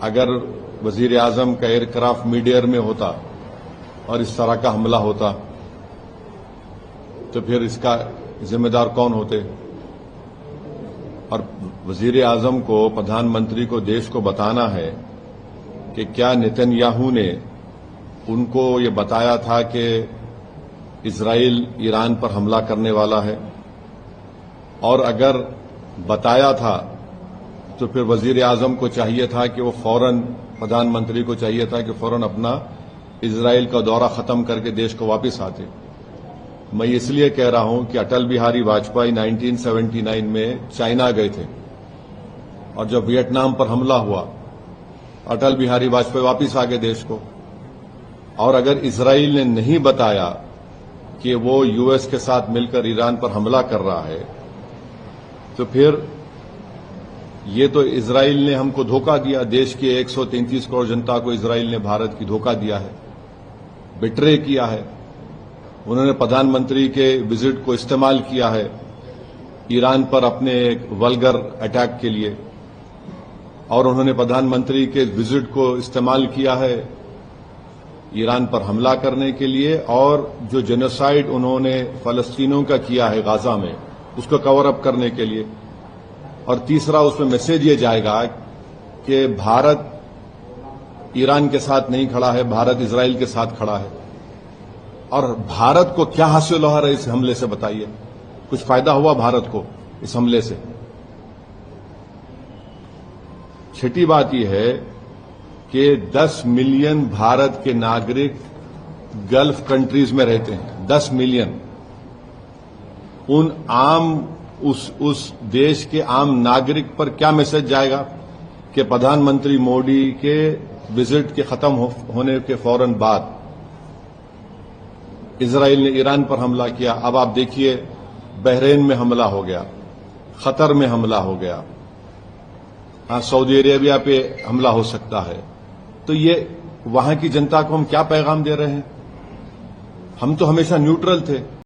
अगर वजीर आजम का एयरक्राफ्ट मिड एयर में होता और इस तरह का हमला होता तो फिर इसका जिम्मेदार कौन होते? और वजीर आजम को, प्रधानमंत्री को देश को बताना है कि क्या नेतन्याहू ने उनको ये बताया था कि इजराइल ईरान पर हमला करने वाला है, और अगर बताया था तो फिर वजीर आजम को चाहिए था कि वो फौरन, प्रधानमंत्री को चाहिए था कि फौरन अपना इजराइल का दौरा खत्म करके देश को वापस आते। मैं इसलिए कह रहा हूं कि अटल बिहारी वाजपेयी 1979 में चाइना गए थे और जब वियतनाम पर हमला हुआ अटल बिहारी वाजपेयी वापस आ गए देश को। और अगर इजराइल ने नहीं बताया कि वो यूएस के साथ मिलकर ईरान पर हमला कर रहा है तो फिर ये तो इजराइल ने हमको धोखा दिया। देश के 133 करोड़ जनता को इजराइल ने, भारत की, धोखा दिया है, बिट्रे किया है। उन्होंने प्रधानमंत्री के विजिट को इस्तेमाल किया है ईरान पर अपने एक वल्गर अटैक के लिए, और उन्होंने प्रधानमंत्री के विजिट को इस्तेमाल किया है ईरान पर हमला करने के लिए, और जो जेनोसाइड उन्होंने फलस्तीनों का किया है गाजा में उसको कवर अप करने के लिए। और तीसरा, उसमें मैसेज ये जाएगा कि भारत ईरान के साथ नहीं खड़ा है, भारत इजराइल के साथ खड़ा है। और भारत को क्या हासिल हो रहा है इस हमले से, बताइए? कुछ फायदा हुआ भारत को इस हमले से? छठी बात यह है कि 10 मिलियन भारत के नागरिक गल्फ कंट्रीज में रहते हैं। 10 मिलियन उस देश के आम नागरिक पर क्या मैसेज जाएगा कि प्रधानमंत्री मोदी के विजिट के खत्म होने के फौरन बाद इजराइल ने ईरान पर हमला किया। अब आप देखिए, बहरीन में हमला हो गया, कतर में हमला हो गया, सऊदी अरेबिया पे हमला हो सकता है। तो ये वहां की जनता को हम क्या पैगाम दे रहे हैं? हम तो हमेशा न्यूट्रल थे।